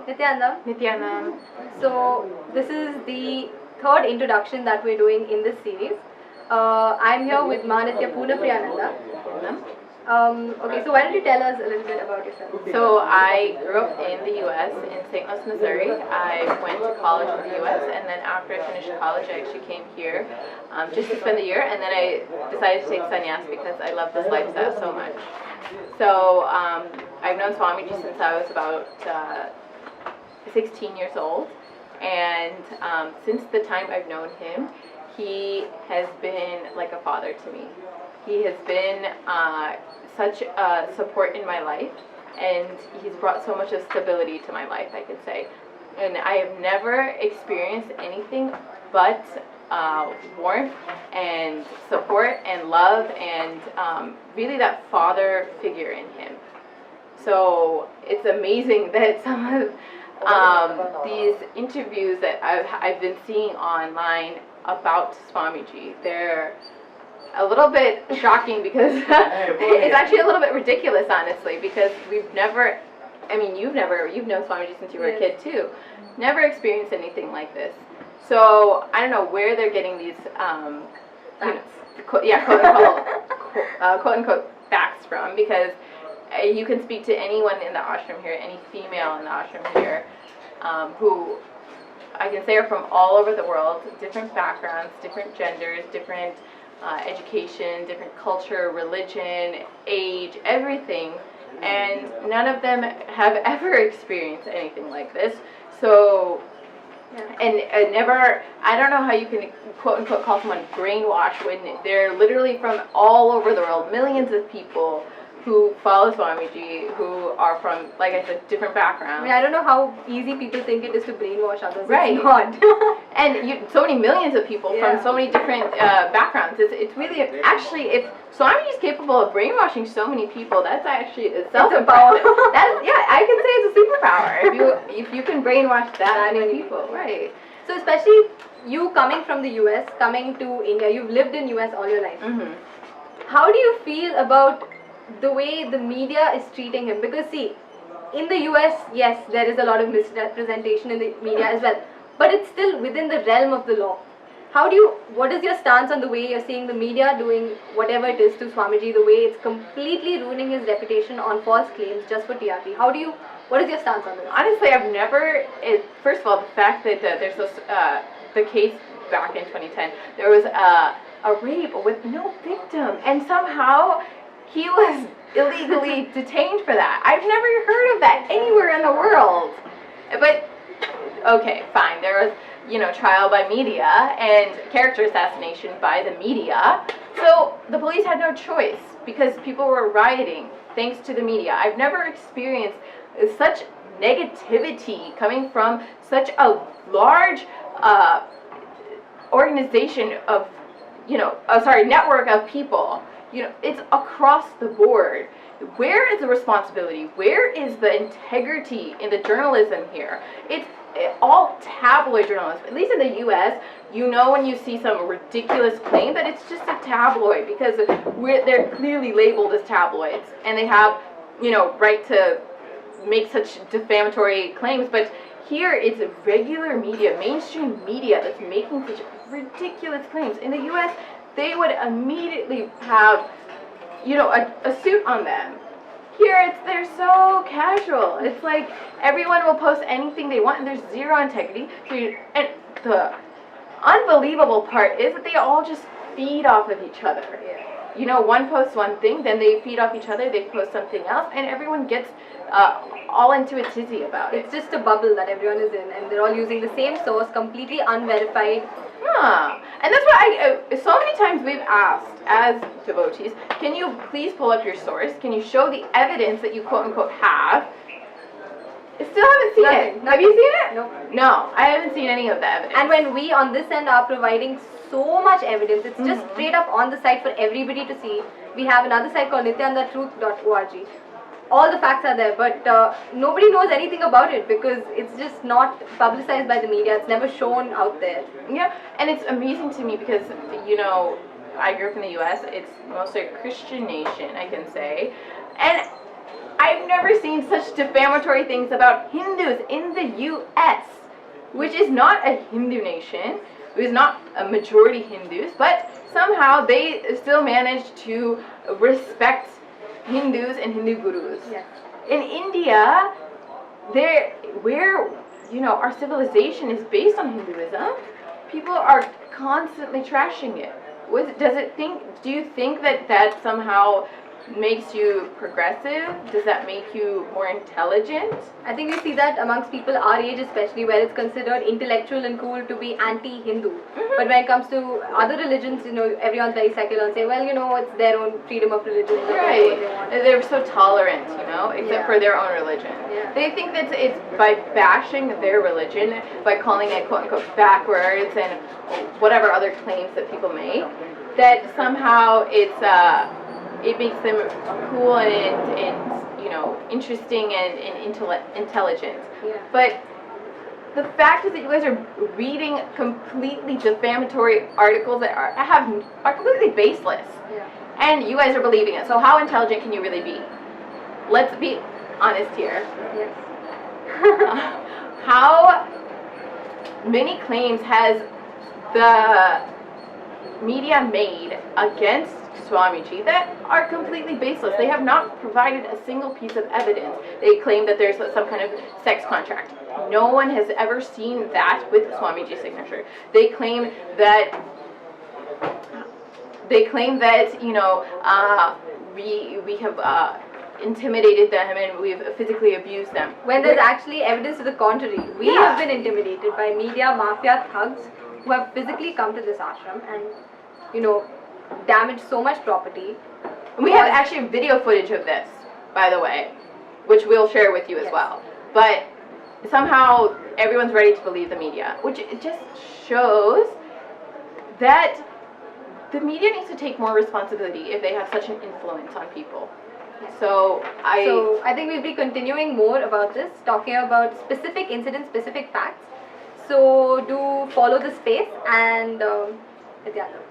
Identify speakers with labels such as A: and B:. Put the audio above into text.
A: Nithyananda.
B: Nithyananda.
A: So this is the third introduction that we're doing in this series. I'm here with Manitya Priyananda. Okay, so why don't you tell us a little bit about yourself?
B: So I grew up in the U.S. in St. Louis, Missouri. I went to college in the U.S. and then after I finished college, I actually came here just to spend the year, and then I decided to take sannyas because I love this lifestyle so much. So I've known Swamiji since I was about 16 years old, and since the time I've known him, he has been like a father to me. He has been such a support in my life, and he's brought so much of stability to my life, I could say. And I have never experienced anything but warmth and support and love and really that father figure in him. So it's amazing that some of these interviews that I've been seeing online about Swamiji, they're a little bit shocking because it's actually a little bit ridiculous, honestly, because we've never, I mean, you've known Swamiji since you were a kid too, never experienced anything like this. So I don't know where they're getting these, quote unquote facts from, because you can speak to anyone in the ashram here, any female in the ashram here, who I can say are from all over the world, different backgrounds, different genders, different education, different culture, religion, age, everything, and none of them have ever experienced anything like this. So, and never, I don't know how you can quote unquote call someone brainwashed when they're literally from all over the world, millions of people who follow Swamiji, who are from, like I said, different backgrounds.
A: I mean, I don't know how easy people think it is to brainwash others.
B: Right.
A: It's not.
B: And so many millions of people from so many different backgrounds. It's really, actually, if Swamiji is capable of brainwashing so many people, that's actually itself a power. That is, yeah, I can say it's a superpower if you can brainwash that many people. Right.
A: So especially you coming from the US, coming to India, you've lived in US all your life.
B: Mm-hmm.
A: How do you feel about the way the media is treating him? Because see, in the US, yes, there is a lot of misrepresentation in the media as well, but it's still within the realm of the law. What is your stance on the way you're seeing the media doing whatever it is to Swamiji, the way it's completely ruining his reputation on false claims just for TRP? What is your stance on this?
B: Honestly, I've never, first of all, the fact that there's this, the case back in 2010, there was a rape with no victim, and somehow he was illegally detained for that. I've never heard of that anywhere in the world. But, okay, fine, there was, trial by media and character assassination by the media. So the police had no choice because people were rioting thanks to the media. I've never experienced such negativity coming from such a large organization of, network of people. It's across the board. Where is the responsibility? Where is the integrity in the journalism here? It's all tabloid journalism. At least in the U.S., when you see some ridiculous claim that it's just a tabloid because they're clearly labeled as tabloids and they have, right to make such defamatory claims. But here it's regular media, mainstream media that's making such ridiculous claims. In the U.S., they would immediately have, a suit on them. Here, they're so casual. It's like everyone will post anything they want, and there's zero integrity. And the unbelievable part is that they all just feed off of each other. One posts one thing, then they feed off each other, they post something else, and everyone gets all into a tizzy about it.
A: It's just a bubble that everyone is in, and they're all using the same source, completely unverified.
B: And that's why so many times we've asked as devotees, can you please pull up your source? Can you show the evidence that you quote unquote have? I still haven't seen it. Have you seen it?
A: No.
B: No, I haven't seen any of the evidence.
A: And when we on this end are providing so much evidence, it's just straight up on the site for everybody to see. We have another site called nithyanandatruth.org. All the facts are there, but nobody knows anything about it because it's just not publicized by the media. It's never shown out there.
B: Yeah, and it's amazing to me because, I grew up in the U.S. It's mostly a Christian nation, I can say. And I've never seen such defamatory things about Hindus in the U.S., which is not a Hindu nation. It is not a majority Hindus, but somehow they still managed to respect Hindus and Hindu gurus.
A: Yes.
B: In India, where our civilization is based on Hinduism, people are constantly trashing it. Do you think that somehow makes you progressive? Does that make you more intelligent?
A: I think we see that amongst people our age especially, where it's considered intellectual and cool to be anti-Hindu. But when it comes to other religions, everyone's very secular and say, well, it's their own freedom of religion. They can do what they want.
B: They're so tolerant, except for their own religion.
A: Yeah.
B: They think that it's by bashing their religion, by calling it quote-unquote backwards and whatever other claims that people make, that somehow it makes them cool and interesting and intelligent.
A: Yeah.
B: But the fact is that you guys are reading completely defamatory articles that are completely baseless.
A: Yeah.
B: And you guys are believing it. So how intelligent can you really be? Let's be honest here.
A: Yes.
B: How many claims has the media made against Swamiji that are completely baseless? They have not provided a single piece of evidence. They claim that there's some kind of sex contract. No one has ever seen that with Swamiji's signature. They claim that we have intimidated them and we've physically abused them.
A: When there's actually evidence to the contrary. We have been intimidated by media mafia thugs who have physically come to this ashram and, damaged so much property.
B: We have actually video footage of this, by the way, which we'll share with you as well. But somehow everyone's ready to believe the media, which it just shows that the media needs to take more responsibility if they have such an influence on people. So I
A: think we'll be continuing more about this, talking about specific incidents, specific facts. So do follow the space and Nithyananda.